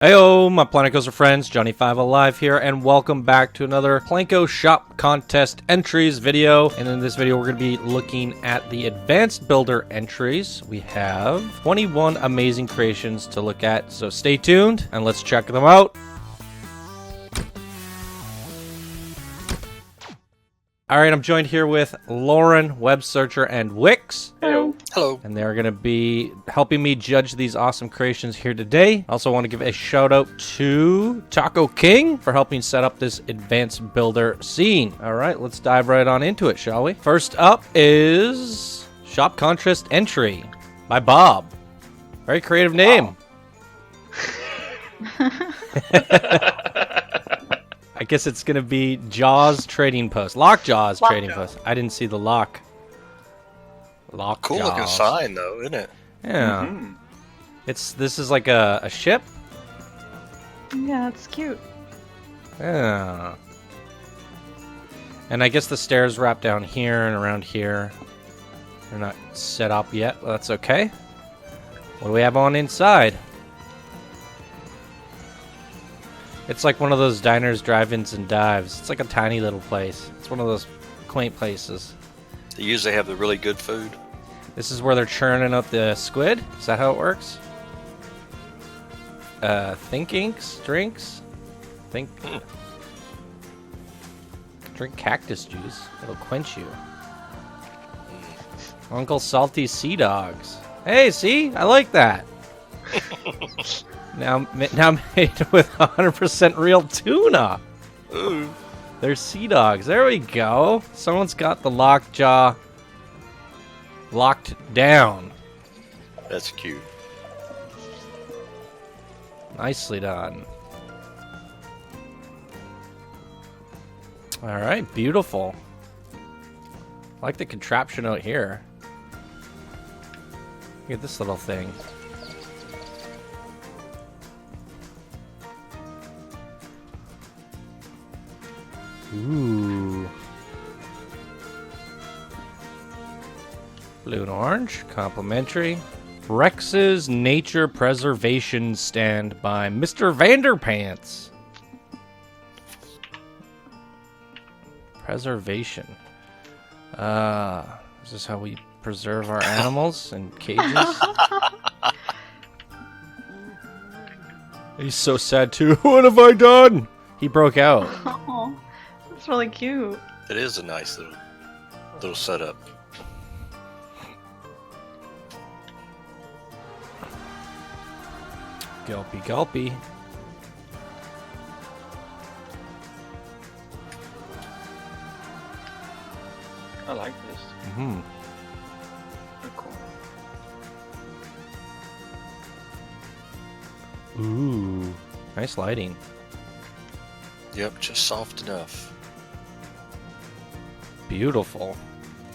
Heyo, my PlanCo friends, Johnny5 Alive here, and welcome back to another PlanCo Shop Contest Entries video. And in this video, we're going to be looking at the Advanced Builder entries. We have 21 amazing creations to look at, so stay tuned, and let's check them out. Alright, I'm joined here with Lauren, Web Searcher, and Wix. Hello. Hello. And they're going to be helping me judge these awesome creations here today. I also want to give a shout out to Taco King for helping set up this advanced builder scene. All right, let's dive right on into it, shall we? First up is Shop Contest Entry by Bob. Very creative name. Wow. I guess it's going to be Jaws Trading Post. Lockjaws Trading Post. I didn't see the lock. Lockjaws. Cool looking sign, though, isn't it? Yeah. Mm-hmm. This is like a ship? Yeah, it's cute. Yeah. And I guess the stairs wrap down here and around here. They're not set up yet, but that's okay. What do we have on inside? It's like one of those diners, drive-ins, and dives. It's like a tiny little place. It's one of those quaint places. They usually have the really good food. This is where they're churning up the squid? Is that how it works? Inks? Drinks? Drink cactus juice. It'll quench you. Uncle Salty Sea Dogs. Hey, see? I like that. Now made with 100% real tuna. Ooh. They're sea dogs. There we go. Someone's got the lockjaw locked down. That's cute. Nicely done. All right, beautiful. I like the contraption out here. Look at this little thing. Ooh. Blue and orange, complimentary. Rex's Nature Preservation Stand by Mr. Vanderpants. Preservation. Is this how we preserve our animals in cages? He's so sad too. What have I done? He broke out. Oh, that's really cute. It is a nice little setup. Gulpy, gulpy. I like this. Mm-hmm. Very cool. Ooh, nice lighting. Yep, just soft enough. Beautiful.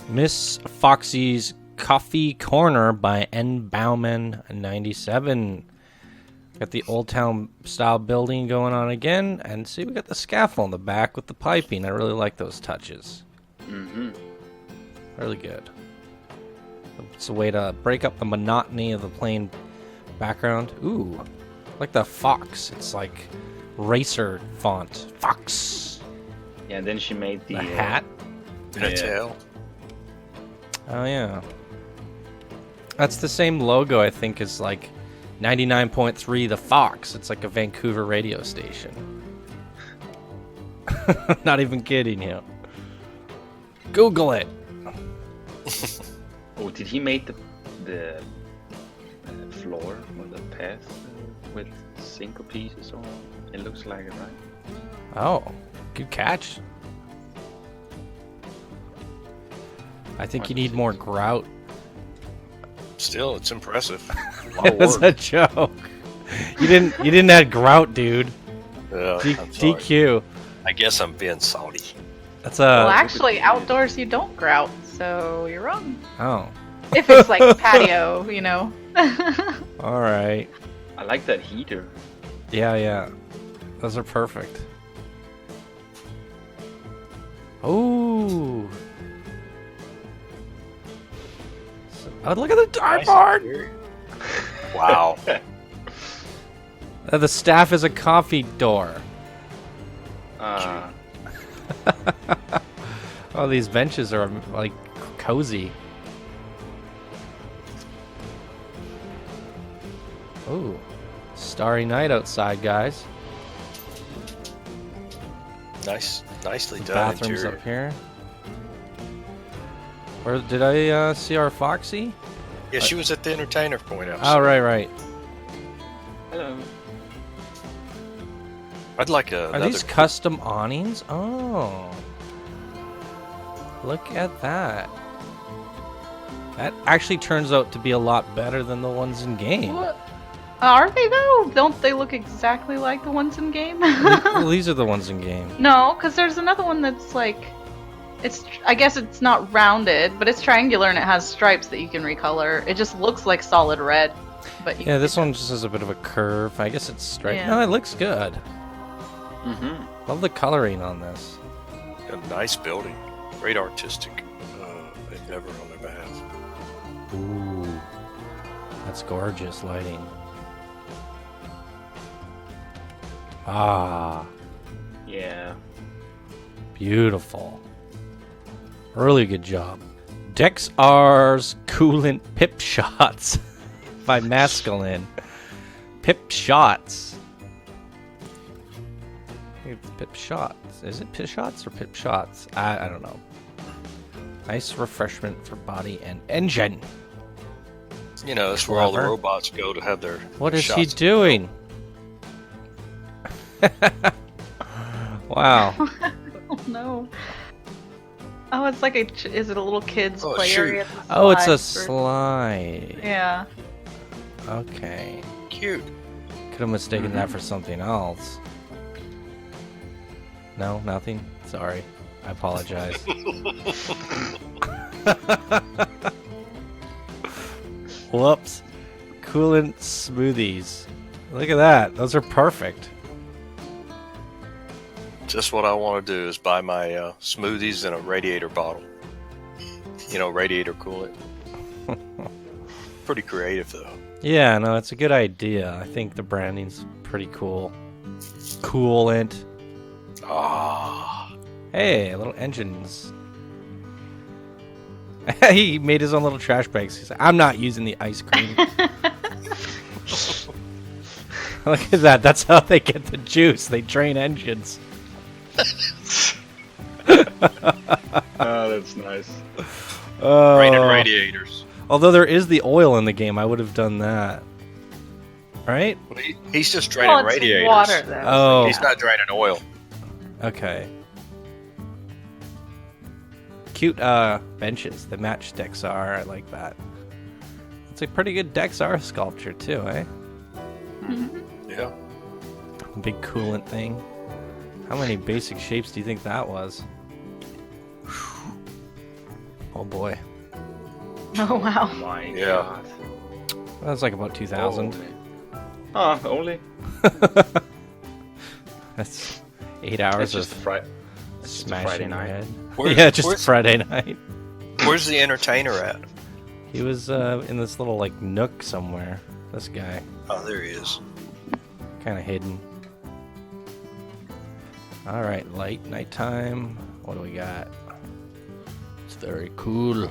Miss Foxy's Coffee Corner by N. Bauman 97. Got the Old Town style building going on again. And see, we got the scaffold in the back with the piping. I really like those touches. Mm-hmm. Really good. It's a way to break up the monotony of the plain background. Ooh, like the fox. It's like racer font. Fox. Yeah, and then she made the hat. And a tail. Oh, yeah. That's the same logo, I think, as like 99.3 The Fox. It's like a Vancouver radio station. Not even kidding you. Google it. Oh, did he make the floor or the path with single pieces on? It looks like it, right? Oh, good catch. I think you need more grout. Still, it's impressive. It was a joke. You didn't add grout, dude. Yeah, DQ. I guess I'm being salty. That's a. Well, actually, outdoors you don't grout, so you're wrong. Oh. If it's like patio, you know. All right. I like that heater. Yeah. Those are perfect. Ooh. Oh, look at the dartboard! Wow. The staff is a coffee door. Oh, these benches are like cozy. Ooh, starry night outside, guys. Nicely done. Bathrooms interior. up here. Where did I see our Foxy? Yeah, she was at the entertainer point Oh, outside. right. Hello. I'd like Are another. these custom awnings? Oh. Look at that. That actually turns out to be a lot better than the ones in game. What? Are they though? Don't they look exactly like the ones in game? Well, these are the ones in game. No, because there's another one that's like, I guess it's not rounded, but it's triangular and it has stripes that you can recolor. It just looks like solid red. But Yeah, this one just has a bit of a curve. I guess it's straight. Yeah. No, it looks good. Mm-hmm. Love the coloring on this. A nice building. Great artistic endeavor on their behalf. Ooh. That's gorgeous lighting. Ah, Yeah. beautiful. Really good job. Deckz Coolant Pip Shots by Masculine. Pip Shots. It's Pip Shots. Is it Pip Shots or Pip Shots? I don't know. Nice refreshment for body and engine. You know, that's where all the Clever. robots go to have their What is he shots. doing? Wow. Oh no. Oh, it's like is it a little kid's Oh, play shoot. area? at the Oh, it's a slides or- slide. Yeah. Okay. Cute. Could have mistaken that for something else. No, nothing? Sorry. I apologize. Whoops. Coolant smoothies. Look at that. Those are perfect. Just what I want to do is buy my smoothies in a radiator bottle. You know, radiator coolant. Pretty creative, though. Yeah, no, it's a good idea. I think the branding's pretty cool. Coolant. Ah, Hey, little engines. He made his own little trash bags. He's like, I'm not using the ice cream. Look at that. That's how they get the juice. They train engines. Oh, that's nice. raining Oh. radiators. Although there is the oil in the game, I would have done that. Right? Well, he's just draining Well, it's radiators. water though. Oh. He's not draining oil. Okay. Cute benches. The match Deckz. I like that. It's a pretty good Deckz sculpture too, eh? Yeah. Big coolant thing. How many basic shapes do you think that was? Oh boy. Oh wow. My Yeah. God. That was like about 2,000. Oh, only? That's 8 hours It's just of Friday. It's just a smashing Friday your night. head. Where's- Yeah, just where's- Friday night. Where's the entertainer at? He was in this little like nook somewhere. This guy, Oh, there he is. kind of hidden. All right, light nighttime. What do we got? It's very cool.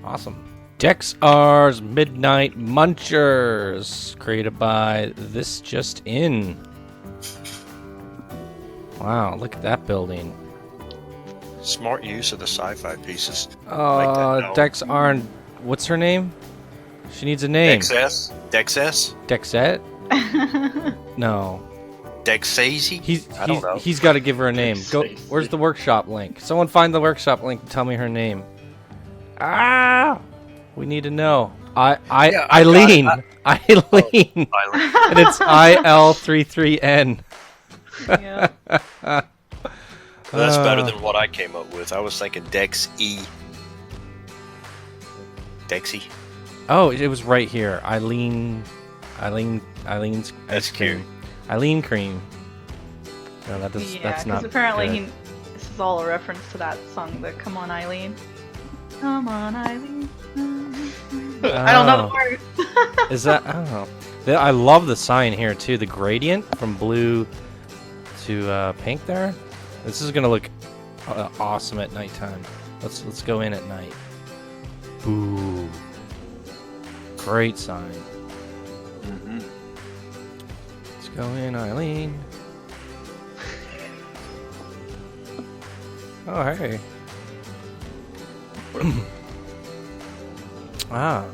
Awesome. Deckz Midnight Munchers, created by This Just In. Wow, look at that building. Smart use of the sci-fi pieces. Oh, Deckz. What's her name? She needs a name. Deckz? Dexette? No. Dexazy? I don't know. He's got to give her a name. Go. Dexazy. Where's the workshop link? Someone find the workshop link and tell me her name. Ah! We need to know. Yeah, Eileen. Eileen. Island. And it's IL33N. Yeah. That's better than what I came up with. I was thinking Dex-E. Dexy. Oh, it was right here. Eileen. Eileen's That's ice cream. cute. Eileen cream. No, Yeah, that's not. apparently good. this is all a reference to that song, the "Come On Eileen." Come on, Eileen. I don't know the words. Is that? I don't know. I love the sign here too. The gradient from blue to pink there. This is gonna look awesome at nighttime. Let's go in at night. Ooh, great sign. Mm-hmm. Let's go in, Eileen. Oh hey. Ah.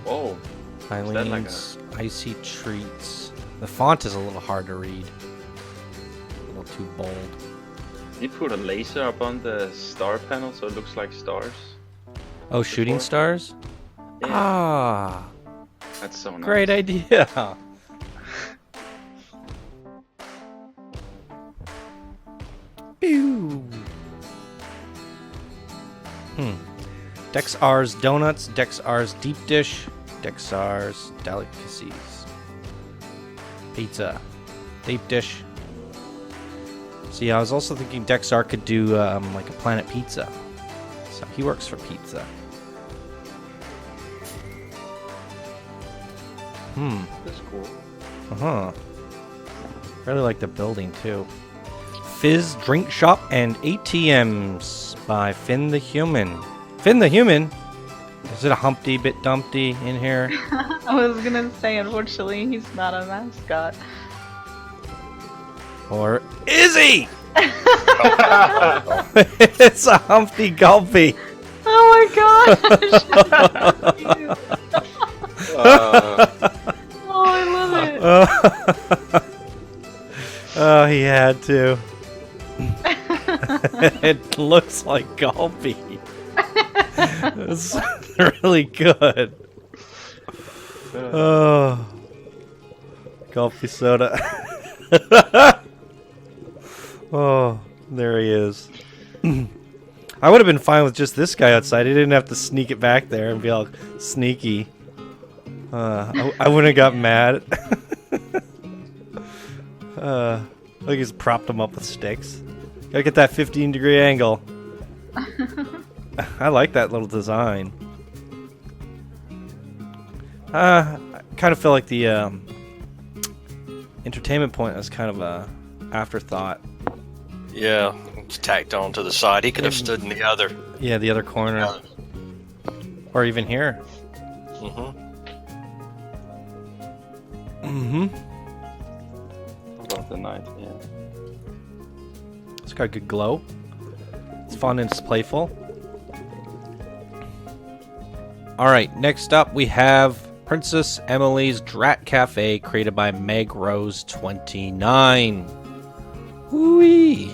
Whoa. Eileen's Icy Treats. The font is a little hard to read. A little too bold. You put a laser up on the star panel so it looks like stars. Oh, shooting stars? Yeah. Ah, That's so nice. great idea. Pew. Deckz Donuts, Deckz Deep Dish, Deckz Delicacies. Pizza. Deep Dish. See, I was also thinking Deckz could do like a Planet Pizza. So he works for pizza. That's cool. Uh-huh. Really like the building, too. Fizz Drink Shop and ATMs by Finn the Human. Finn the Human? Is it a Humpty Bit Dumpty in here? I was gonna say, unfortunately, he's not a mascot. Or is he? It's a Humpty Gulpy. Oh my gosh! Oh, I love it. Oh, he had to. It looks like Gulpy. It's really good. Oh, Gulpy soda. Oh, there he is. I would have been fine with just this guy outside. He didn't have to sneak it back there and be all sneaky. I wouldn't have got mad. Look, he's propped him up with sticks. Gotta get that 15-degree angle. I like that little design. I kind of feel like the entertainment point was kind of a afterthought. Yeah, it's tacked on to the side. He could have stood in the other. Yeah, the other corner. Yeah. Or even here. About the night, yeah. It's got a good glow. It's fun and it's playful. Alright, next up we have Princess Emily's Drat Cafe, created by Meg Rose 29. Whee!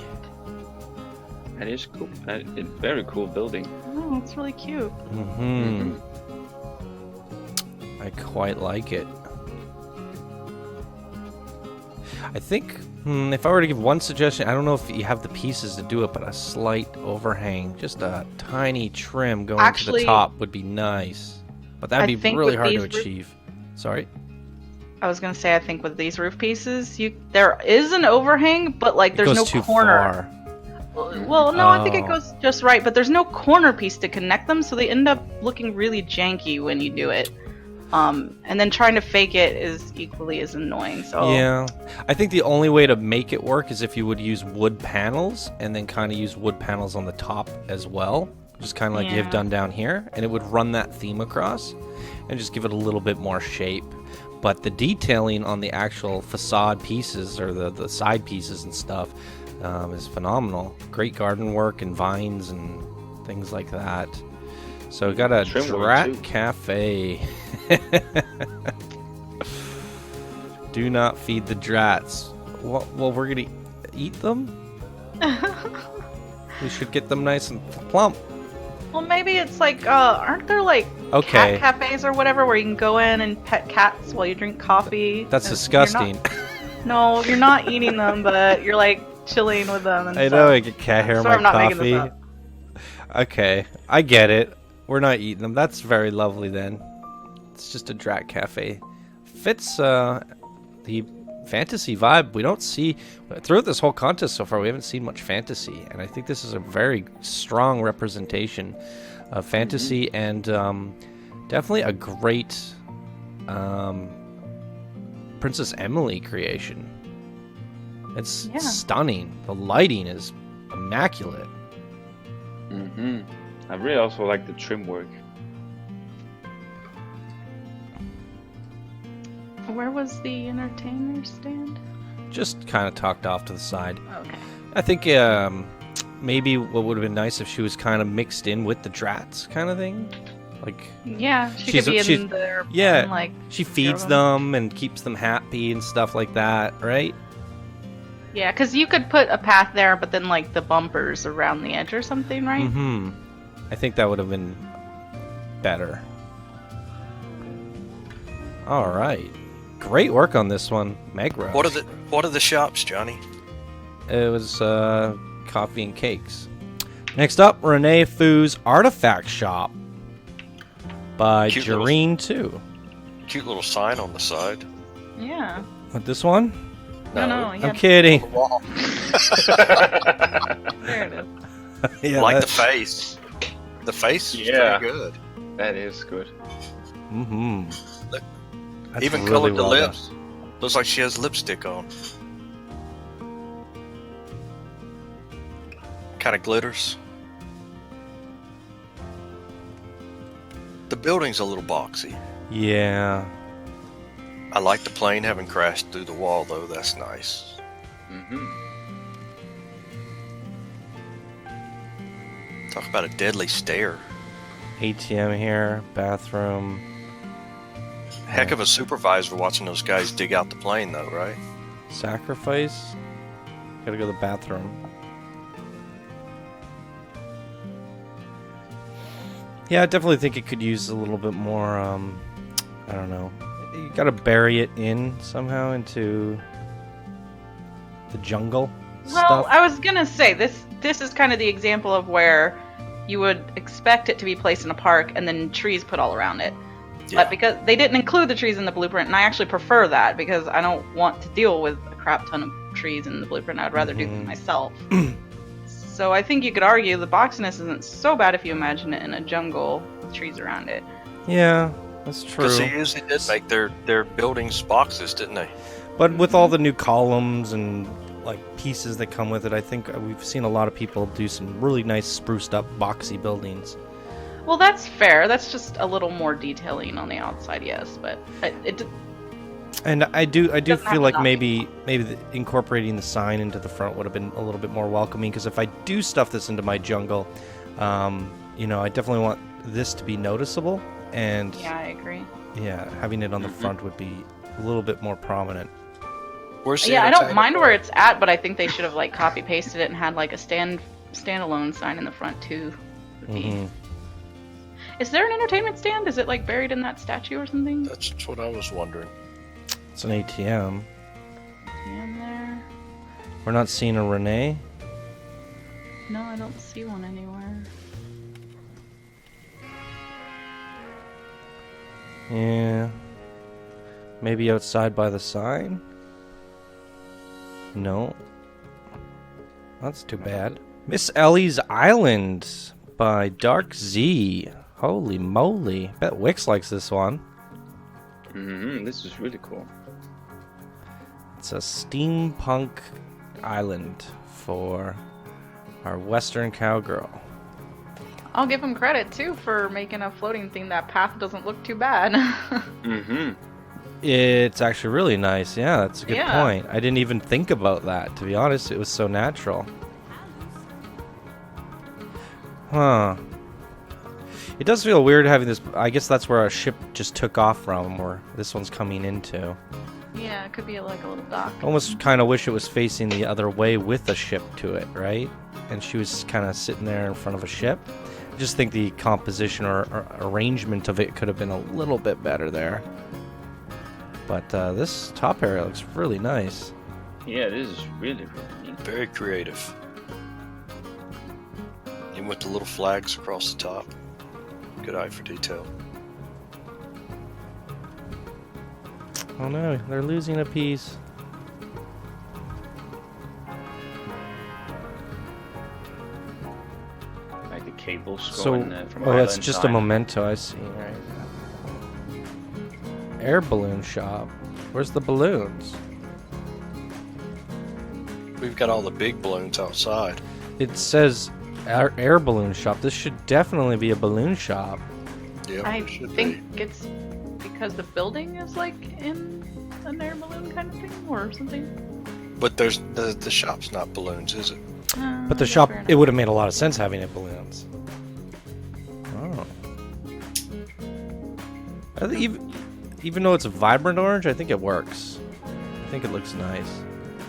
That is cool. A very cool building. Oh, it's really cute. I quite like it. I think, if I were to give one suggestion, I don't know if you have the pieces to do it, but a slight overhang, just a tiny trim going to the top would be nice. But that'd be really hard to achieve. Sorry? I was gonna say, I think with these roof pieces, there is an overhang, but like there's no corner. Well, no, I think it goes just right, but there's no corner piece to connect them, so they end up looking really janky when you do it. And then trying to fake it is equally as annoying. So yeah, I think the only way to make it work is if you would use wood panels and then kind of use wood panels on the top as well, just kind of like you've done down here, and it would run that theme across and just give it a little bit more shape. But the detailing on the actual facade pieces or the side pieces and stuff is phenomenal. Great garden work and vines and things like that. So we got a Drat Cafe. Do not feed the drats. Well, we're gonna eat them? We should get them nice and plump. Well, maybe it's like, aren't there like cat cafes or whatever where you can go in and pet cats while you drink coffee? That's disgusting. No, you're not eating them, but you're like chilling with them. And I know, I get cat hair in my coffee. Making this up. Okay, I get it. We're not eating them. That's very lovely then. It's just a Drat Cafe. Fits the fantasy vibe. We don't see throughout this whole contest so far. We haven't seen much fantasy, and I think this is a very strong representation of fantasy, and definitely a great Princess Emily creation. It's stunning. The lighting is immaculate. I really also like the trim work. Where was the entertainer stand? Just kind of tucked off to the side. Okay. I think maybe what would have been nice if she was kind of mixed in with the drats kind of thing. Like, yeah, she could be in there. Yeah, like she feeds them and keeps them happy and stuff like that, right? Yeah, because you could put a path there, but then like the bumpers around the edge or something, right? Mm-hmm. I think that would have been better. All right, great work on this one, Meg Rush. What are the shops, Johnny? It was coffee and cakes. Next up, Renee Foose Artifact Shop by Jareen 2. Cute little sign on the side. Yeah. What, this one? No, I'm kidding. There it is. Yeah, like the face. The face is pretty good. That is good. Mm-hmm. Look, That's even really colored the well lips. Looks like she has lipstick on. Kind of glitters. The building's a little boxy. done. Yeah. I like the plane having crashed through the wall, though. That's nice. Talk about a deadly stare. ATM here, bathroom. Heck of a supervisor watching those guys dig out the plane, though, right? Sacrifice. Gotta go to the bathroom. Yeah, I definitely think it could use a little bit more, I don't know. You gotta bury it in somehow into the jungle stuff. Well, I was gonna say, this is kind of the example of where you would expect it to be placed in a park and then trees put all around it. Yeah. But because they didn't include the trees in the blueprint, and I actually prefer that because I don't want to deal with a crap ton of trees in the blueprint. I'd rather do them myself. So I think you could argue the boxiness isn't so bad if you imagine it in a jungle with trees around it. Yeah, that's true. Because they usually did make their buildings boxes, didn't they? But with all the new columns and like pieces that come with it, I think we've seen a lot of people do some really nice spruced up boxy buildings. Well, that's fair. That's just a little more detailing on the outside, yes. But and I do feel like maybe incorporating the sign into the front would have been a little bit more welcoming. Because if I do stuff this into my jungle, I definitely want this to be noticeable. And yeah, I agree. Yeah, having it on the front would be a little bit more prominent. I don't mind where it's at, but I think they should have like copy pasted it and had like a standalone sign in the front too. Is there an entertainment stand? Is it like buried in that statue or something? That's what I was wondering. It's an ATM. ATM there. We're not seeing a Renee. No, I don't see one anywhere. Yeah. Maybe outside by the sign? No. That's too bad. Miss Ellie's Island by Dark Z. Holy moly. Bet Wix likes this one. This is really cool. It's a steampunk island for our Western cowgirl. I'll give him credit too for making a floating thing. That path doesn't look too bad. It's actually really nice. Yeah, that's a good point. I didn't even think about that, to be honest. It was so natural. Huh. It does feel weird having this. I guess that's where our ship just took off from, where this one's coming into. Yeah, it could be like a little dock. Almost kind of wish it was facing the other way with a ship to it, right? And she was kind of sitting there in front of a ship. I just think the composition or arrangement of it could have been a little bit better there. But this top area looks really nice. Yeah, this is really, really neat. Very creative. Even with the little flags across the top. Good eye for detail. Oh no, they're losing a piece. cables So, going from oh, that's island just a side. memento. I see. Right. Air balloon shop. Where's the balloons? We've got all the big balloons outside. It says air balloon shop. This should definitely be a balloon shop. Yeah, I it should think be. it's because the building is like in an air balloon kind of thing or something. But there's the shop's not balloons, is it? But the shop, it would have made a lot of sense having it balloons. Oh. I think even though it's a vibrant orange, I think it works. I think it looks nice.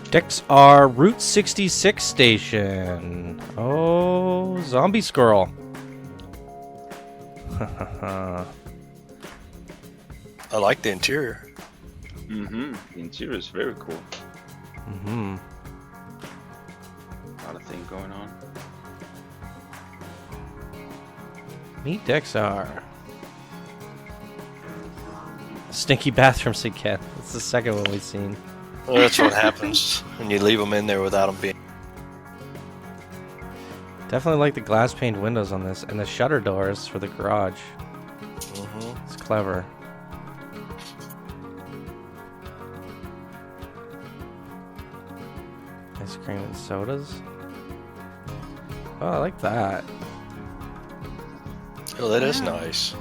Deckz our Route 66 station. Oh, zombie squirrel. I like the interior. The interior is very cool. Mm-hmm. A lot of things going on. Meet Deckz. Stinky bathrooms again. That's the second one we've seen. Well, that's what happens when you leave them in there without them being. Definitely like the glass paned windows on this and the shutter doors for the garage. Mm-hmm. It's clever. Ice cream and sodas. Oh, I like that. Oh, that is nice.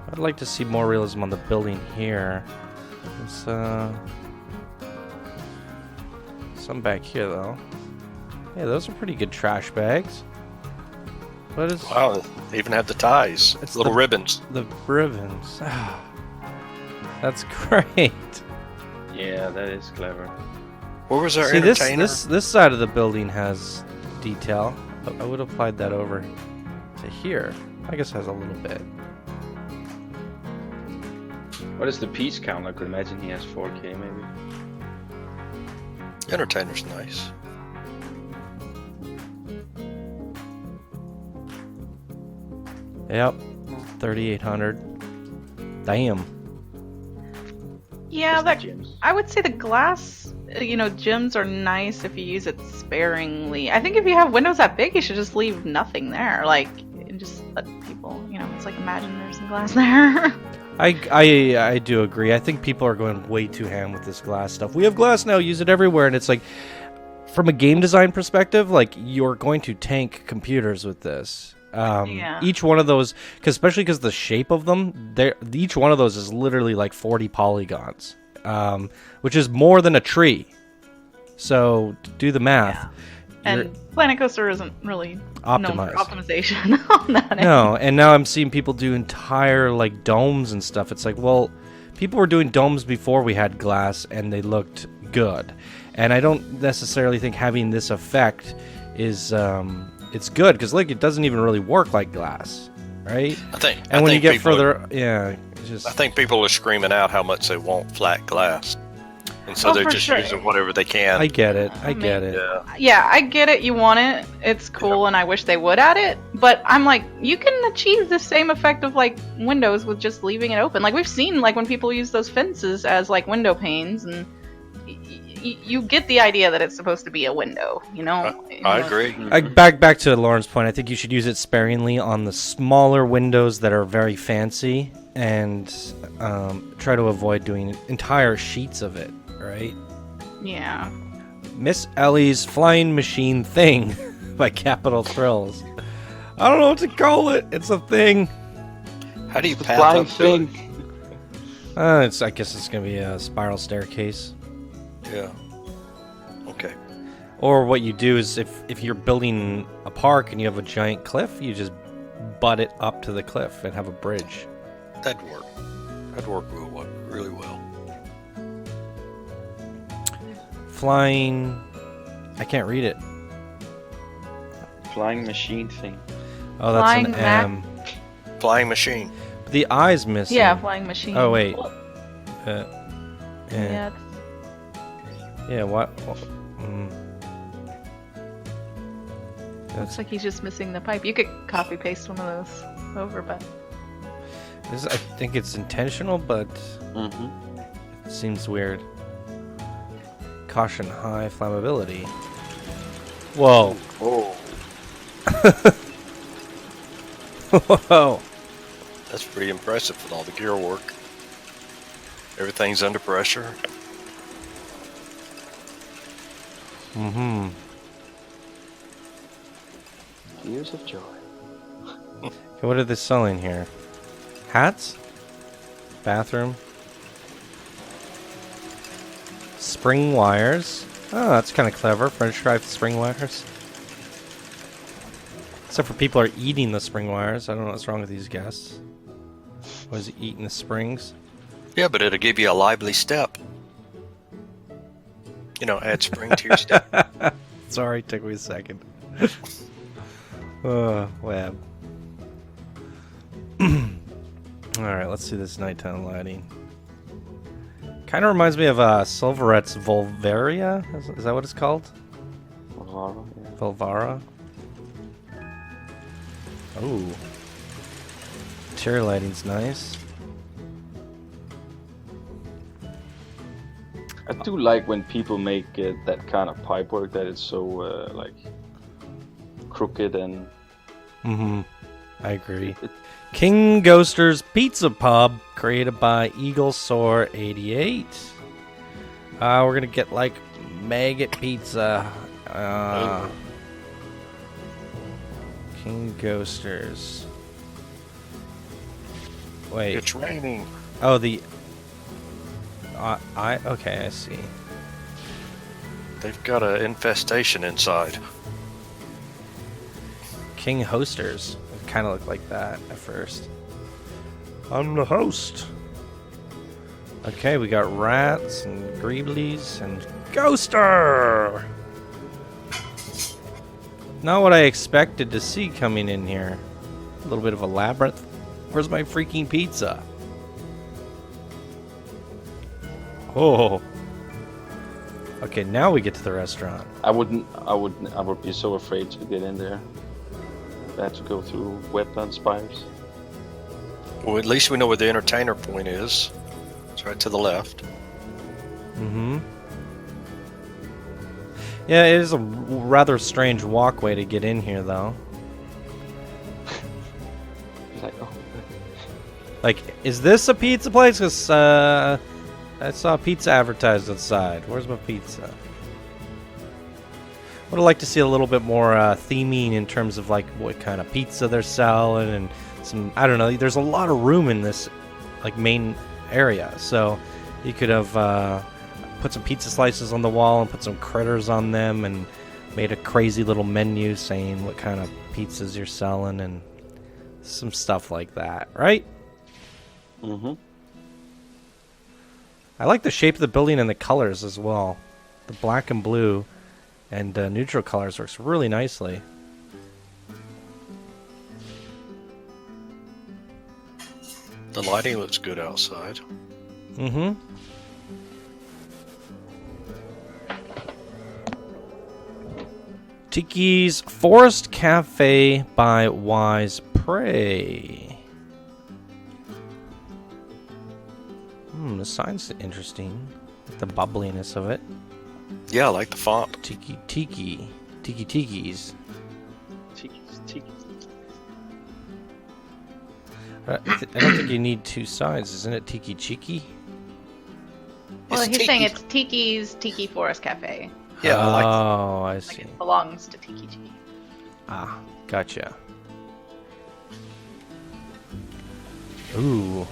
I'd like to see more realism on the building here. There's some back here though. Yeah, those are pretty good trash bags. What is? Wow, they even have the ties. It's Little the- ribbons. The ribbons. That's great. Yeah, that is clever. Where was our See, this entertainer? this side of the building has detail. I would have applied that over to here. I guess it has a little bit. What is the piece count? I could imagine he has 4K maybe. Entertainer's nice. Yep, 3,800. Damn. Yeah, Just that the gyms. I would say the glass, gems are nice if you use it sparingly. I think if you have windows that big, you should just leave nothing there, like, and just let people, it's like imagine there's some glass there. I do agree. I think people are going way too ham with this glass stuff. We have glass now, use it everywhere, and it's like, from a game design perspective, like you're going to tank computers with this. Yeah. Each one of those, especially because the shape of them, each one of those is literally like 40 polygons, which is more than a tree. So do the math. And Planet Coaster isn't really known for Optimized. optimization on that. No, and now I'm seeing people do entire like domes and stuff. It's like, well, people were doing domes before we had glass, and they looked good. And I don't necessarily think having this effect is it's good because look, it doesn't even really work like glass, right? And when you get further, it's just. I think people are screaming out how much they want flat glass, and so they're for just sure. using whatever they can. I get it. I get it. Yeah. Yeah, I get it. You want it. It's cool, and I wish they would add it. But I'm like, you can achieve the same effect of like windows with just leaving it open. Like we've seen, like when people use those fences as like window panes, and you get the idea that it's supposed to be a window. I agree. Back to Lauren's point. I think you should use it sparingly on the smaller windows that are very fancy, and try to avoid doing entire sheets of it. Right? Yeah. Miss Ellie's Flying Machine Thing by Capital Thrills. I don't know what to call it. It's a thing. How do you path Flying up to it? thing. I guess it's gonna be a spiral staircase. Yeah. Okay. Or what you do is if you're building a park and you have a giant cliff, you just butt it up to the cliff and have a bridge. That'd work. That'd work really well. Flying. I can't read it. Flying machine thing. Oh, that's Flying an Mac. M. Flying machine. The I's missing. Yeah, flying machine. Oh wait. Yeah. Yeah. What? Looks like he's just missing the pipe. You could copy paste one of those over, but I think it's intentional, but Mm-hmm. it seems weird. Caution, high flammability. Whoa. Oh. Whoa. That's pretty impressive with all the gear work. Everything's under pressure. Mm-hmm. Years of joy. Okay, what are they selling here? Hats? Bathroom? Spring wires. Oh, that's kind of clever. French fry spring wires. Except for people are eating the spring wires. I don't know what's wrong with these guests. Was he eating the springs? Yeah, but it'll give you a lively step. You know, add spring to your step. Sorry, took me a second. Web. Alright, let's see this nighttime lighting. Kind of reminds me of Silverette's Volvaria. Is that what it's called? Philvara, yeah. Philvara. Ooh. Interior lighting's nice. I do like when people make that kind of pipework that it's so like crooked and. Mm-hmm. I agree. Kingos Pizza Pub, created by Eagle Soar 88. We're gonna get like maggot pizza. Kingos. Wait. It's raining. Oh, the. Okay, I see. They've got an infestation inside. King Hosters. It kind of looked like that at first. I'm the host. Okay, we got rats and greeblies and ghoster. Not what I expected to see coming in here. A little bit of a labyrinth. Where's my freaking pizza? Oh. Okay, now we get to the restaurant. I would be so afraid to get in there. I had to go through wetland spires. Well, at least we know where the entertainer point is. It's right to the left. Mm-hmm. Yeah, it is a rather strange walkway to get in here, though. It's like, oh. Like, is this a pizza place? Because I saw pizza advertised outside. Where's my pizza? Would like to see a little bit more theming in terms of like what kind of pizza they're selling and some, I don't know, there's a lot of room in this like main area, so you could have put some pizza slices on the wall and put some critters on them and made a crazy little menu saying what kind of pizzas you're selling and some stuff like that, right? Mm-hmm. I like the shape of the building and the colors as well. The black and blue and neutral colors works really nicely. The lighting looks good outside. Mm-hmm. Tiki's Forest Cafe by Wise Prey. The sign's interesting. The bubbliness of it. Yeah, I like the font. Tikis. Tiki's. I don't think you need two sides. Isn't it Tiki Chiki? Well, It's he's Tiki. saying it's Tiki's Tiki Forest Cafe. Yeah, I like Oh, I Like see. it belongs to Tiki Tiki. Ah, gotcha. Ooh.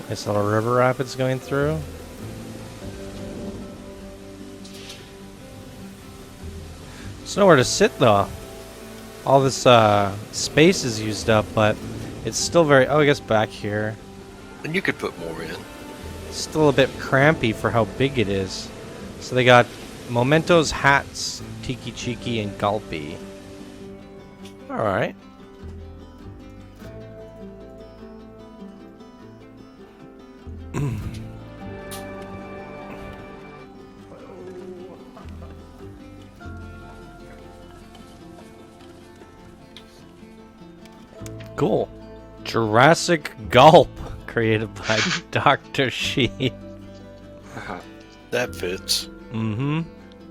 Nice little river rapids going through. There's nowhere to sit though. All this space is used up, but it's still very. Oh, I guess back here. And you could put more in. It's still a bit crampy for how big it is. So they got mementos, hats, Tiki Chiki, and Gulpy. Alright. Cool. Jurassic Gulp, created by Dr. Sheep. That fits. Mm-hmm.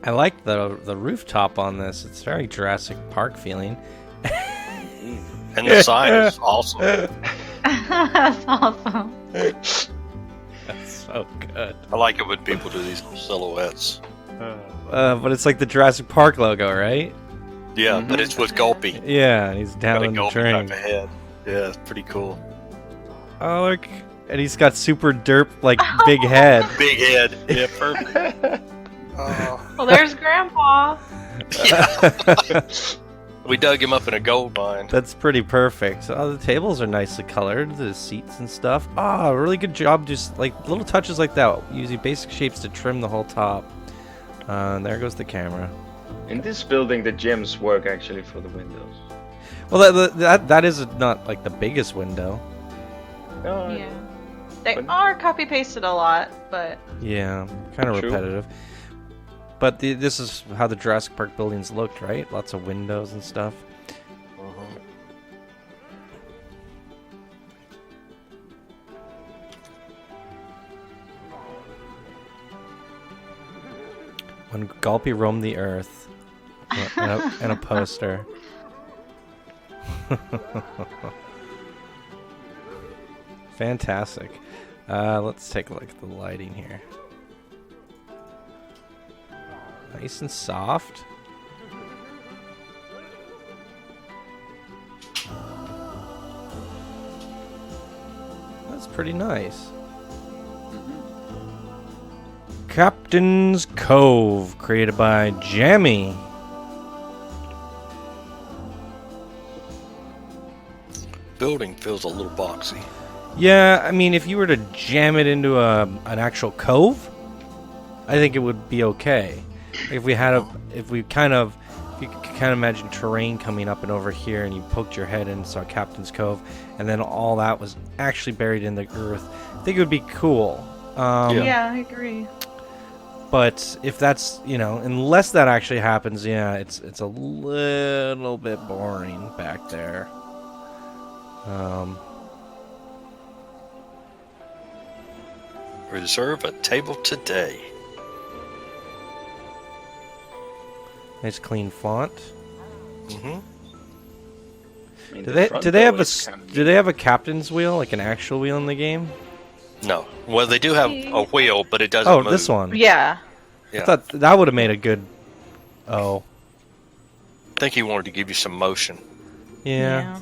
I like the rooftop on this. It's very Jurassic Park feeling. And the sign is awesome. That's awesome. That's so good. I like it when people do these silhouettes. But it's like the Jurassic Park logo, right? Yeah, but it's with Gulpy. Yeah, and he's down Got a in the Gulpy drain. type of head. Yeah, it's pretty cool. Oh, look. And he's got super derp, like, big head. Big head. Yeah, perfect. Well, there's Grandpa. Yeah. We dug him up in a gold mine. That's pretty perfect. Oh, the tables are nicely colored, the seats and stuff. Ah, really good job. Just like little touches like that, using basic shapes to trim the whole top. And there goes the camera. In this building, the gems work actually for the windows. Well, that is not like the biggest window. Yeah. They are copy pasted a lot, but Yeah, kind of True. repetitive. But this is how the Jurassic Park buildings looked, right? Lots of windows and stuff. When Gulpy roamed the earth. And a poster. Fantastic. Let's take a look at the lighting here. Nice and soft. That's pretty nice. Captain's Cove, created by Jammy. Building feels a little boxy. Yeah, I mean, if you were to jam it into an actual cove, I think it would be okay. If you could kind of imagine terrain coming up and over here, and you poked your head in and saw Captain's Cove, and then all that was actually buried in the earth, I think it would be cool. yeah, I agree. But if that's, unless that actually happens, yeah, it's a little bit boring back there. Reserve a table today. Nice clean font. Mm-hmm. Do they have a captain's wheel, like an actual wheel in the game? No. Well, they do have a wheel, but it doesn't move. This one. Yeah. Yeah. I thought that would have made a good. Oh. I think he wanted to give you some motion. Yeah.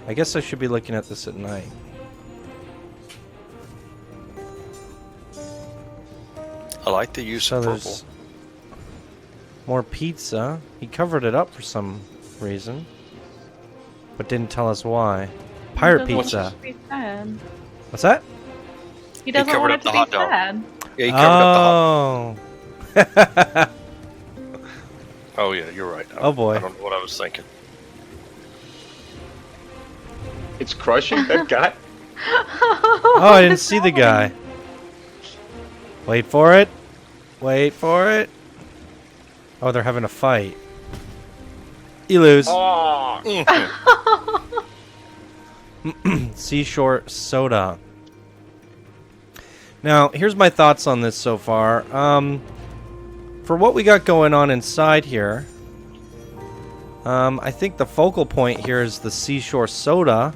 I guess I should be looking at this at night. I like the use of purple. There's more pizza. He covered it up for some reason, but didn't tell us why. Pirate pizza. What's that? He doesn't covered want up it the to be hot dog. sad. Yeah, he covered up the hot. Oh yeah, you're right. Oh boy. I don't know what I was thinking. It's crushing that guy. Oh, I didn't see the guy. Wait for it. Wait for it. Oh, they're having a fight. You lose. Oh, Seashore soda. Now, here's my thoughts on this so far. For what we got going on inside here, I think the focal point here is the seashore soda,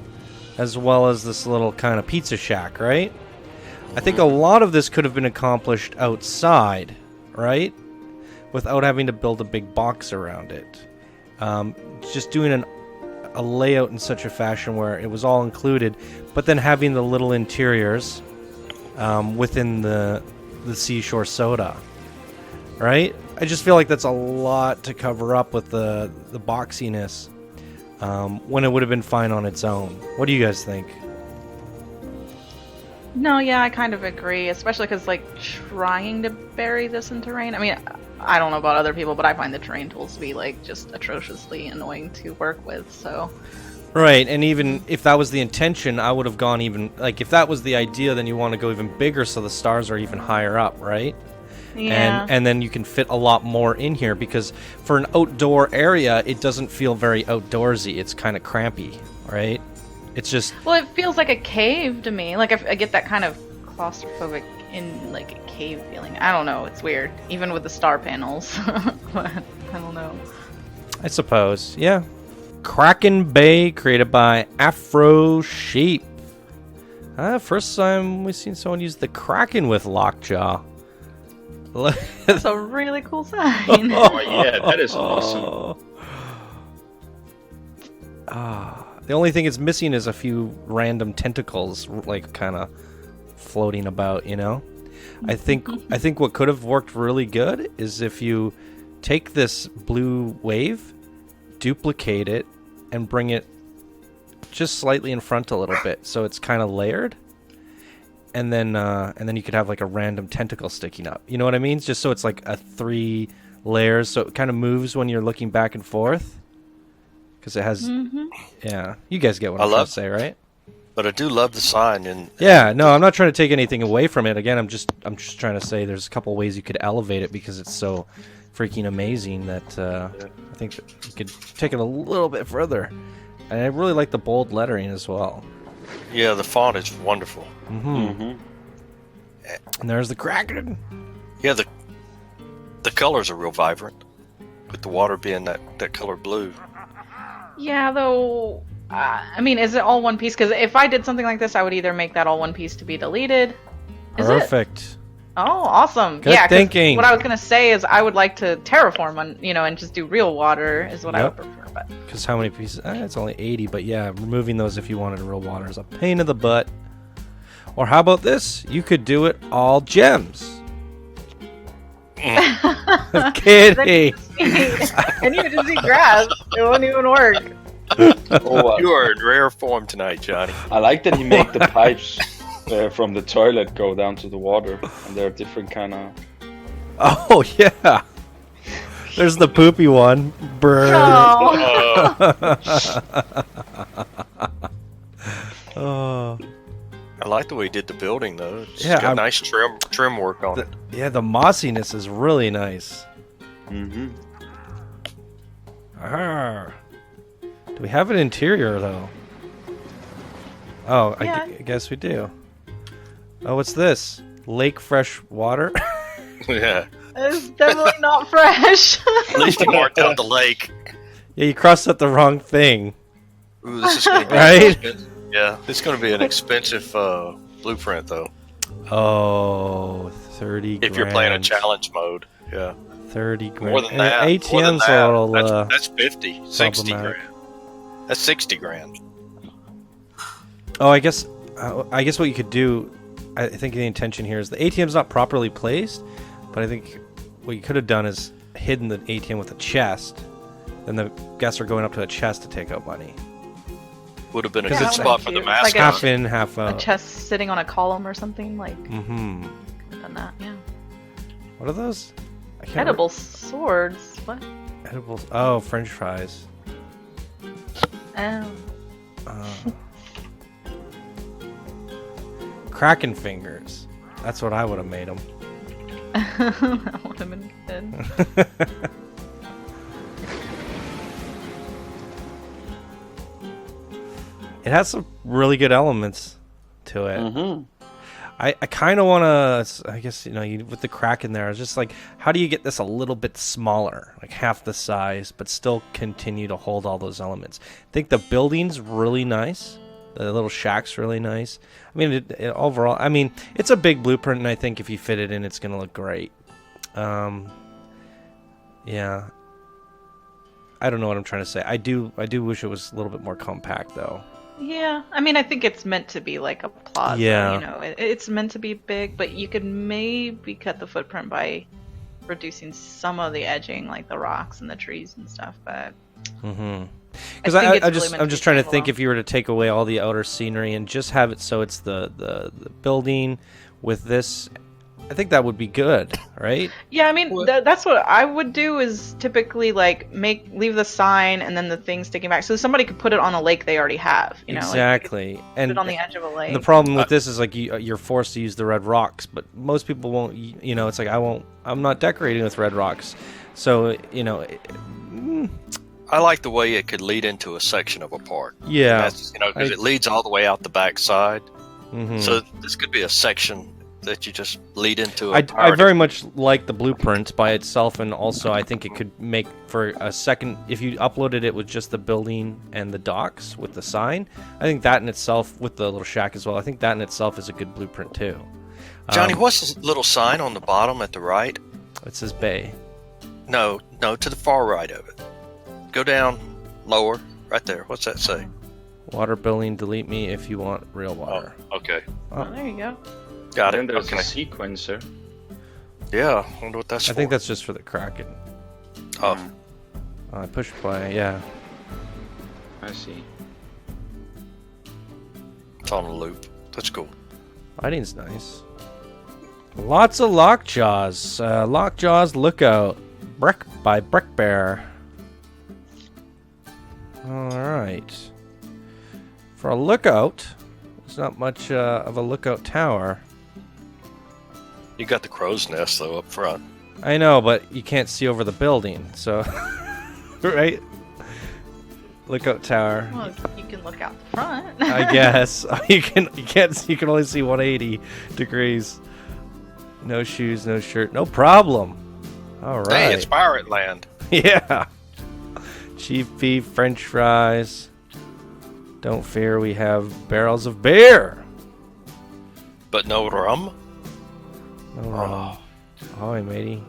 as well as this little kind of pizza shack, right? I think a lot of this could have been accomplished outside, right? Without having to build a big box around it. Just doing a layout in such a fashion where it was all included, but then having the little interiors within the seashore soda, right? I just feel like that's a lot to cover up with the boxiness when it would have been fine on its own. What do you guys think? No, yeah, I kind of agree, especially because, like, trying to bury this in terrain. I mean, I don't know about other people, but I find the terrain tools to be, like, just atrociously annoying to work with, so... Right, and even if that was the intention, I would have gone even... Like, if that was the idea, then you want to go even bigger so the stars are even higher up, right? Yeah. And then you can fit a lot more in here because for an outdoor area, it doesn't feel very outdoorsy. It's kind of crampy, right? It's just... Well, it feels like a cave to me. Like, I get that kind of claustrophobic in, like, a cave feeling. I don't know. It's weird. Even with the star panels. But I don't know. I suppose. Yeah. Kraken Bay, created by Afro Sheep. First time we've seen someone use the Kraken with Lockjaw. That's a really cool sign. Oh yeah, that is awesome. The only thing it's missing is a few random tentacles, like kind of floating about. You know, I think what could have worked really good is if you take this blue wave, duplicate it, and bring it just slightly in front a little bit, so it's kind of layered, and then you could have like a random tentacle sticking up. You know what I mean? Just so it's like a 3 layers, so it kind of moves when you're looking back and forth. Because it has, yeah. You guys get what I'm trying to say, right? But I do love the sign. And yeah, no, I'm not trying to take anything away from it. Again, I'm just trying to say there's a couple ways you could elevate it because it's so freaking amazing that I think that you could take it a little bit further. And I really like the bold lettering as well. Yeah, the font is wonderful. And there's the Kraken. Yeah, the colors are real vibrant, with the water being that color blue. Yeah, though, I mean, is it all one piece? Because if I did something like this, I would either make that all one piece to be deleted. Is Perfect. It? Oh, awesome. Good thinking. What I was going to say is I would like to terraform, and just do real water is what I would prefer. Because how many pieces? It's only 80, but yeah, removing those if you wanted real water is a pain in the butt. Or how about this? You could do it all gems. I'm kidding. And you could just eat grass. It wouldn't even work. You are in rare form tonight, Johnny. I like that he made the pipes from the toilet go down to the water, and they're different kind of. Oh yeah. There's the poopy one. Brr. Oh. I like the way he did the building, though. It's Yeah, got nice trim work on it. Yeah, the mossiness is really nice. Arr. Do we have an interior, though? Oh, Yeah. I guess we do. Oh, what's this? Lake fresh water? Yeah. It's definitely not fresh. At least he marked out the lake. Yeah, you crossed out the wrong thing. Ooh, this is going to be Right? Yeah, it's going to be an expensive blueprint, though. Oh, 30 grand. If you're playing a challenge mode, yeah. 30 grand. More than that. ATM's a little... That's 50, 60 grand. That's 60 grand. Oh, I guess what you could do, I think the intention here is the ATM's not properly placed, but I think what you could have done is hidden the ATM with a chest, then the guests are going up to a chest to take out money. Would have been a 'Cause good it's spot for the cute. Like mascot. Half in, half A out. chest sitting on a column or something, like, Mm-hmm. could have done that, yeah. What are those? I can't Edible swords. What? Edibles. Oh, French fries. Oh. Kraken fingers. That's what I would have made them. That would have been good. It has some really good elements to it. I kind of want to, I guess, with the Kraken there, it's just like, how do you get this a little bit smaller, like half the size, but still continue to hold all those elements? I think the building's really nice. The little shack's really nice. I mean, overall, I mean, it's a big blueprint, and I think if you fit it in, it's going to look great. Yeah. I don't know what I'm trying to say. I do wish it was a little bit more compact, though. Yeah, I mean, I think it's meant to be like a plaza. Yeah. It's meant to be big, but you could maybe cut the footprint by reducing some of the edging, like the rocks and the trees and stuff. But because I'm just trying to think if you were to take away all the outer scenery and just have it so it's the building with this I think that would be good, right? Yeah, I mean that's what I would do is typically like leave the sign and then the thing sticking back, so somebody could put it on a lake they already have. You know, exactly. Like, and put it on the edge of a lake. The problem with this is like you're forced to use the red rocks, but most people won't. You know, it's like I'm not decorating with red rocks, so you know. I like the way it could lead into a section of a park. Yeah, that's, you know, because it leads all the way out the back side. Mm-hmm. So this could be a section that you just lead into. I very much like the blueprint by itself, and also I think it could make for a second if you uploaded it with just the building and the docks with the sign. I think that in itself, with the little shack as well, I think that in itself is a good blueprint too. Johnny, what's this little sign on the bottom at the right? It says Bay. No, to the far right of it. Go down lower, right there. What's that say? Water billing, delete me if you want real water. Oh, okay. Oh, there you go. Got it. Then there's okay. a sequencer. Yeah, I wonder what that's for. I think that's just for the Kraken. Oh. I push play, yeah. I see. It's on a loop. That's cool. Lighting's nice. Lots of Lockjaws. Lockjaws Lookout. By Brick Bear. Alright. For a lookout, it's not much of a lookout tower. You got the crow's nest, though, up front. I know, but you can't see over the building, so... right? Lookout tower. Well, you can look out the front. I guess. You can only see 180 degrees. No shoes, no shirt, no problem. Alright. Hey, it's pirate land. Yeah. Cheap beef, french fries. Don't fear, we have barrels of beer. But no rum? No rum. Ahoy, matey.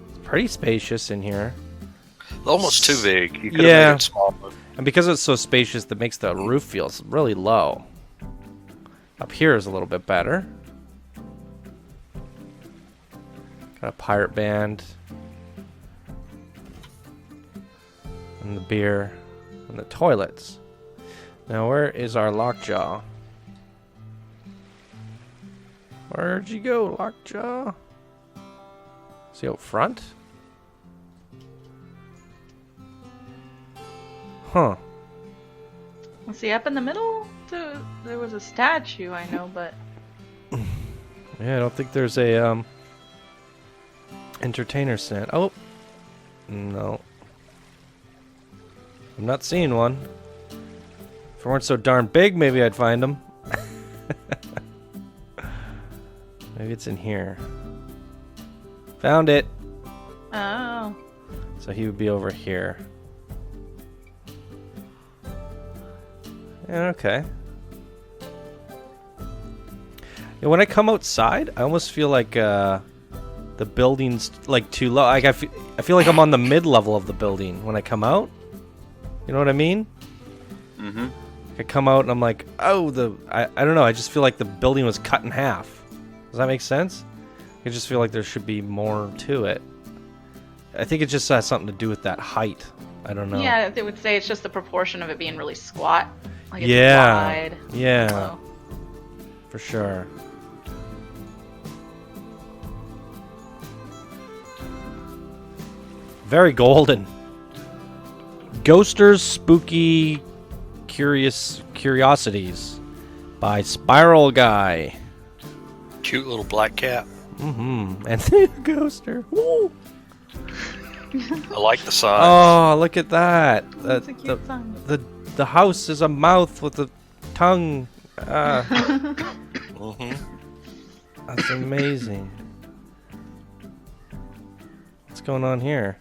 It's pretty spacious in here. Almost too big. You could Yeah. have made it smaller. And because it's so spacious, that makes the roof feel really low. Up here is a little bit better. Got a pirate band. And the beer. And the toilets. Now, where is our Lockjaw? Where'd you go, Lockjaw? Is he out front? Huh. Was he up in the middle? There was a statue, I know, but... Yeah, I don't think there's a, entertainer stand. Oh! No. I'm not seeing one. If it weren't so darn big, maybe I'd find them. Maybe it's in here. Found it! Oh. So he would be over here. Yeah, okay. Yeah, when I come outside, I almost feel like the building's like too low. Like I feel like I'm on the mid-level of the building when I come out. You know what I mean? Mm-hmm. I come out and I'm like, oh, I don't know. I just feel like the building was cut in half. Does that make sense? I just feel like there should be more to it. I think it just has something to do with that height. I don't know. Yeah, they would say it's just the proportion of it being really squat. Like it's Yeah. wide. Yeah. Low. For sure. Very golden. Ghoster's Spooky Curiosities by Spiral Guy. Cute little black cat. Mm-hmm. And the Ghoster. Woo! I like the sign. Oh, look at that. That's a cute sign. The house is a mouth with a tongue. Mm-hmm. That's amazing. What's going on here?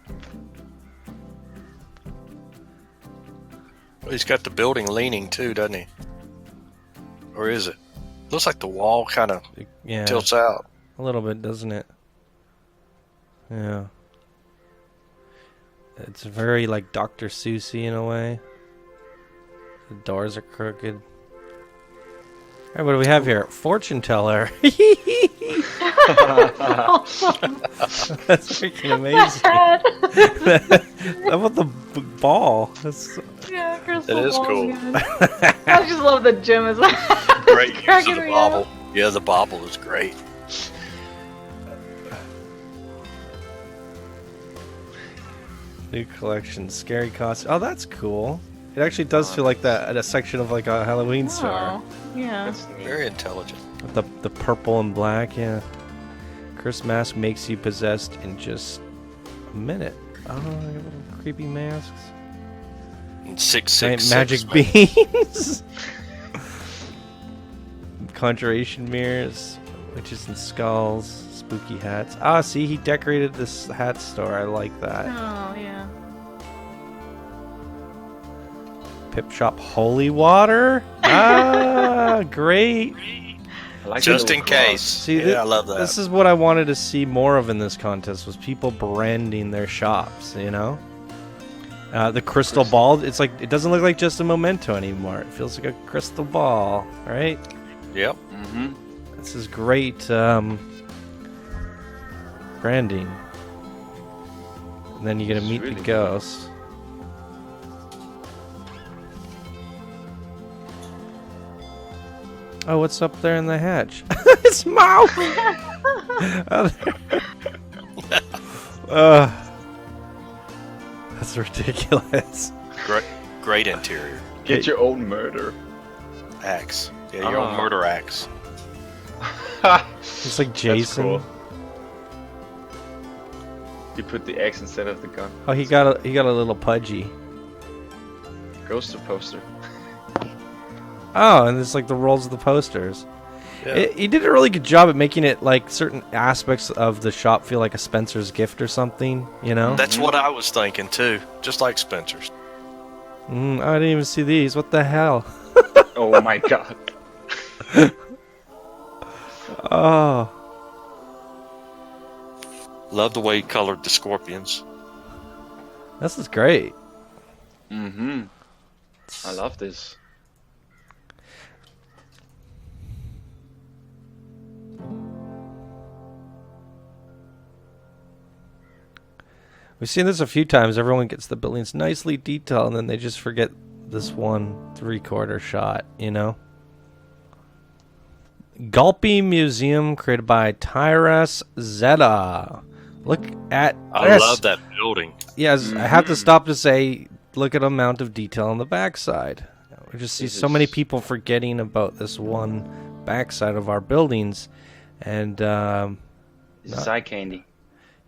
Well, he's got the building leaning too, doesn't he? Or is it? Looks like the wall kind of Yeah, tilts out. a little bit, doesn't it? Yeah. It's very like Dr. Seuss-y in a way. The doors are crooked. Alright, what do we have here? Fortune teller. That's freaking amazing. How about the ball? That's... Yeah, It is cool. I just love the gym as well. Great use of Cracking the me up. bobble. Yeah, the bobble is great. New collection, scary costume. Oh, that's cool. It actually does feel like that at a section of like a Halloween store. Yeah. That's neat. Very intelligent. The purple and black, yeah. Cursed mask makes you possessed in just a minute. Oh, little creepy masks. And 666. Magic beans. Conjuration mirrors, witches and skulls, spooky hats. Ah, see, he decorated this hat store. I like that. Oh, yeah. Pip shop holy water. Ah, great. I like Just the in little cross. case. See, Yeah, I love that. This is what I wanted to see more of in this contest, was people branding their shops, you know? The crystal ball, it's like, it doesn't look like just a memento anymore. It feels like a crystal ball, right? Yep. Mm-hmm. This is great branding. And then you're going to meet really the good. ghosts. Oh, what's up there in the hatch? His mouth! That's ridiculous. Great interior. Get your own murder. Axe. Yeah, your own murder axe. It's like Jason. Cool. You put the X instead of the gun. Oh, he got a little pudgy. Ghoster poster. Oh, and it's like the rolls of the posters. Yeah. He did a really good job at making it like certain aspects of the shop feel like a Spencer's gift or something, you know? That's what I was thinking too. Just like Spencer's. I didn't even see these. What the hell? Oh my god. Oh. Love the way he colored the scorpions. This is great. Mm-hmm. I love this. We've seen this a few times. Everyone gets the buildings nicely detailed, and then they just forget this 1 3/4 shot, you know? Gulpy Museum, created by Tyras Zeta. Look at I this. love that building. Yes, I have to stop to say, look at the amount of detail on the backside. We just see so many people forgetting about this one backside of our buildings, and This is eye candy.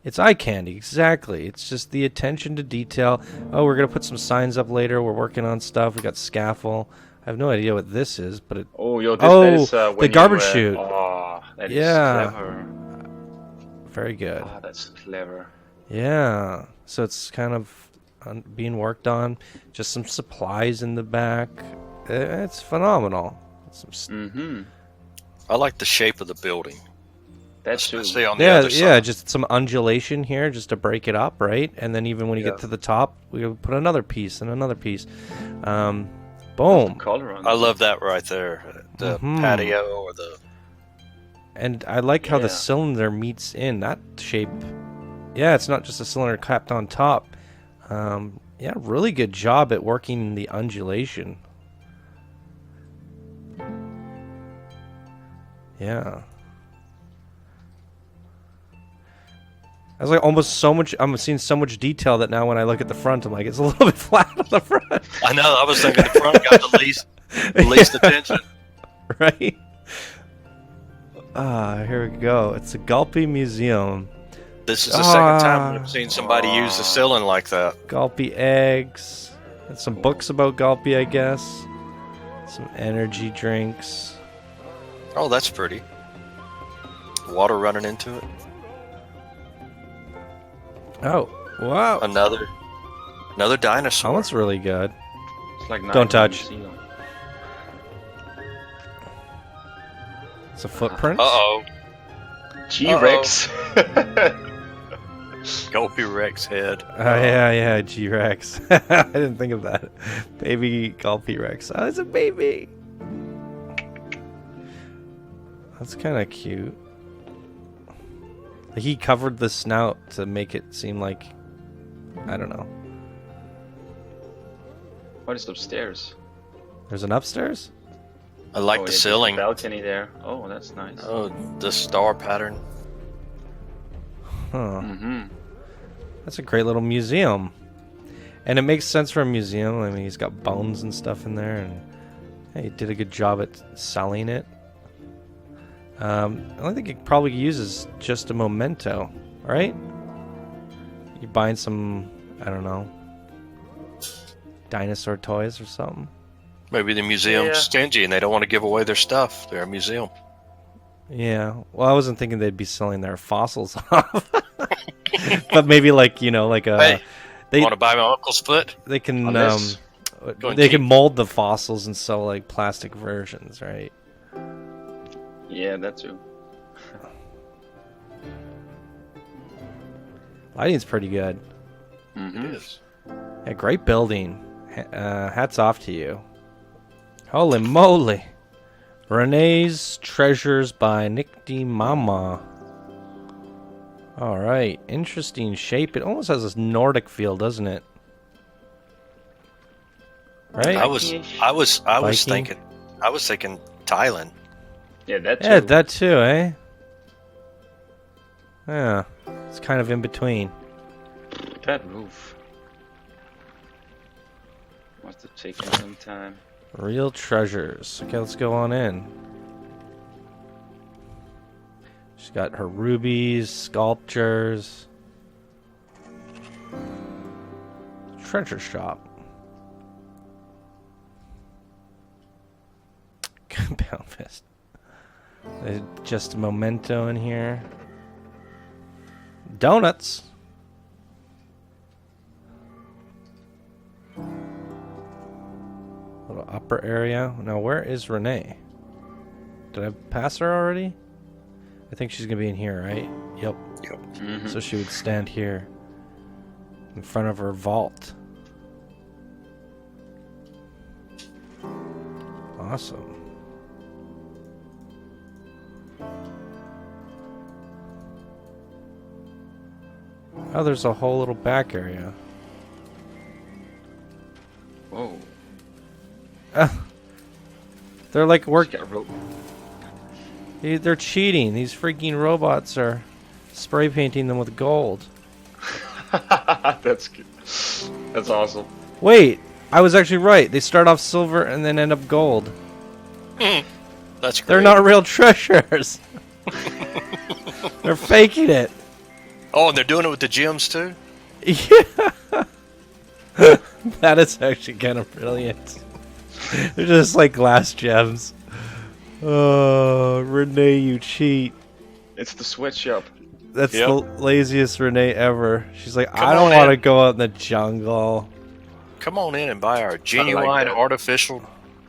it's eye candy, exactly. It's just the attention to detail. Oh, we're gonna put some signs up later. We're working on stuff. We got scaffold. I have no idea what this is, but it. Oh, yo, this Oh, is, when the you, garbage chute. Oh, that is Yeah. clever. Very good. Oh, that's clever. Yeah. So it's kind of being worked on. Just some supplies in the back. It's phenomenal. Mm-hmm. I like the shape of the building. That's true. Especially on the Yeah, other side. yeah, just some undulation here just to break it up, right? And then even when you Yeah. get to the top, we put another piece and another piece. Boom. Color on I it. love that right there. The Mhm. patio or the... And I like how the Yeah. cylinder meets in that shape. Yeah, it's not just a cylinder capped on top. Yeah, really good job at working the undulation. Yeah. I was like almost so much. I'm seeing so much detail that now when I look at the front, I'm like, it's a little bit flat on the front. I know, I was thinking the front got the least attention. Right? Here we go. It's a Gulpy Museum. This is the second time I've seen somebody use the ceiling like that. Gulpy eggs. And some books about Gulpy, I guess. Some energy drinks. Oh, that's pretty. Water running into it. Oh, wow. Another That dinosaur. one's really good. It's like Don't touch. Museum. It's a footprint. Uh-oh. G-Rex. Gulpy Rex head. Oh, yeah, G-Rex. I didn't think of that. Baby Gulpy Rex. Oh, it's a baby. That's kind of cute. He covered the snout to make it seem like, I don't know. What is upstairs? There's an upstairs? I like the there's a ceiling. balcony there. Oh, that's nice. Oh, the star pattern. Huh. Mm-hmm. That's a great little museum. And it makes sense for a museum. I mean, he's got bones and stuff in there, and hey, he did a good job at selling it. I only think it probably uses just a memento, right? You're buying some, I don't know, dinosaur toys or something. Maybe the museum's stingy and they don't want to give away their stuff. They're a museum. Yeah. Well, I wasn't thinking they'd be selling their fossils off. But maybe like, you know, like a... Hey, they want to buy my uncle's foot? They can Going they cheap. can mold the fossils and sell like plastic versions, right? Yeah, that too. Lighting's pretty good. It is. Yeah, great building. Hats off to you. Holy moly. Renee's Treasures by Nick D. Mama. Alright, interesting shape. It almost has this Nordic feel, doesn't it? Right? I was Viking? thinking Thailand. Yeah, that too. Yeah, that too, eh? Yeah, it's kind of in between. That roof. Must have taken some time. Real treasures. Okay, let's go on in. She's got her rubies, sculptures. Treasure shop. Compound fist. There's just a memento in here. Donuts. Little upper area. Now, where is Renee? Did I pass her already? I think she's gonna be in here, right? Yep. Mm-hmm. So she would stand here in front of her vault. Awesome. Oh, there's a whole little back area. Whoa. They're like they're cheating. These freaking robots are spray painting them with gold. That's good. That's awesome. Wait, I was actually right. They start off silver and then end up gold. That's great. They're not real treasures. They're faking it. Oh, and they're doing it with the gems too? Yeah. That is actually kind of brilliant. They're just like glass gems. Oh, Renee, you cheat. It's the sweatshop. That's Yep. the laziest Renee ever. She's like, Come I don't on want to in. go out in the jungle. Come on in and buy our genuine artificial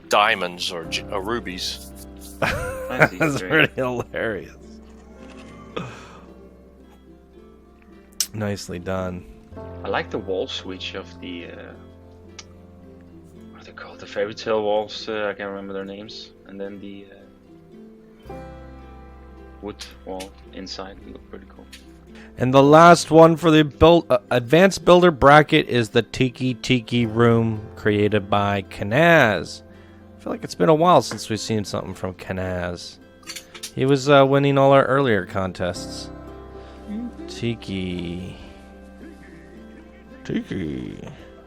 diamonds or rubies. That's pretty hilarious. Nicely done. I like the wall switch of the what are they called? The fairy tale walls. I can't remember their names. And then the wood wall inside look pretty cool. And the last one for the advanced builder bracket is the Tiki room created by Kanaz. I feel like it's been a while since we've seen something from Kanaz. He was winning all our earlier contests. Tiki.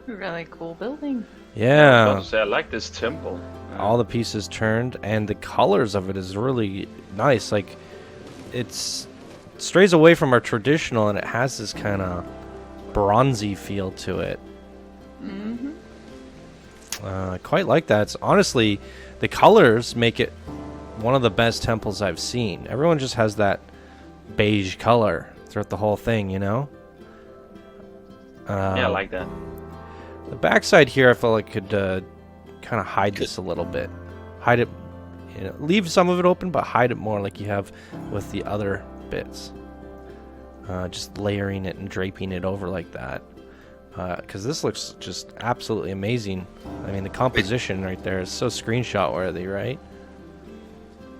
Really cool building. Yeah. I was about to say, I like this temple. All the pieces turned, and the colors of it is really nice. Like, strays away from our traditional, and it has this kind of bronzy feel to it. Mm-hmm. I quite like that. It's honestly, the colors make it one of the best temples I've seen. Everyone just has that beige color throughout the whole thing, you know? Yeah, I like that. The backside here, I felt like could kind of hide this a little bit. Hide it, you know, leave some of it open, but hide it more like you have with the other bits. Just layering it and draping it over like that. Because this looks just absolutely amazing. I mean, the composition right there is so screenshot worthy, right?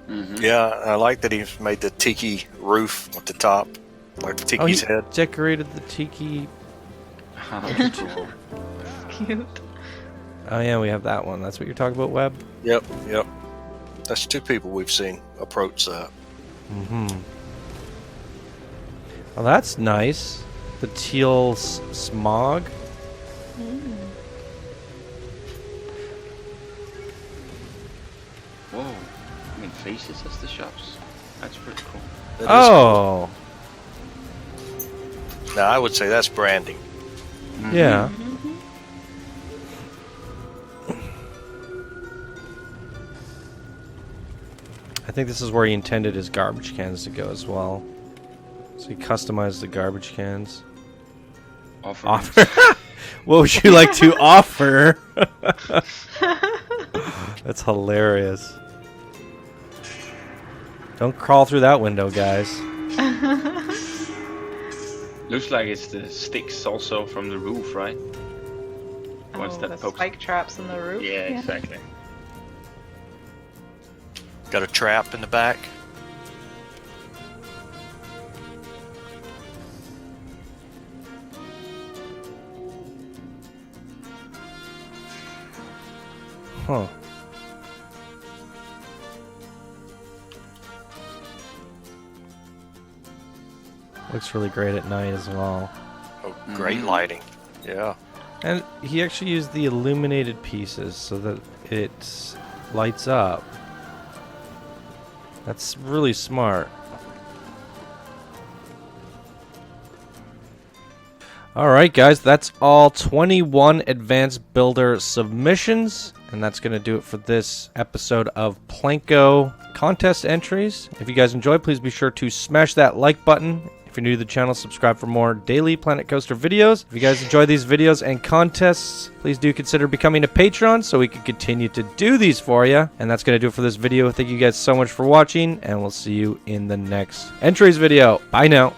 Mm-hmm. Yeah, I like that he's made the tiki roof at the top, like the tiki's head. Decorated the tiki. Cool. Cute. Oh yeah, we have that one. That's what you're talking about, Webb? Yep. That's two people we've seen approach that. Mm-hmm. Well, that's nice. The teal smog. Whoa. I mean, faces as the shops. That's pretty cool. That is Oh, cool. Now, I would say that's branding. yeah. I think this is where he intended his garbage cans to go as well. So he customized the garbage cans. Offer. What would you like to offer? That's hilarious. Don't crawl through that window, guys. Looks like it's the sticks also from the roof, right? Once that the pokes. spike traps in the roof. Yeah, exactly. Got a trap in the back. Huh. Looks really great at night as well. Oh, great lighting. Yeah. And he actually used the illuminated pieces so that it lights up. That's really smart. Alright guys, that's all 21 Advanced Builder submissions. And that's going to do it for this episode of PlanCo contest entries. If you guys enjoyed, please be sure to smash that like button. If you're new to the channel, subscribe for more daily Planet Coaster videos. If you guys enjoy these videos and contests, please do consider becoming a patron so we can continue to do these for you. And that's going to do it for this video. Thank you guys so much for watching, and we'll see you in the next entries video. Bye now.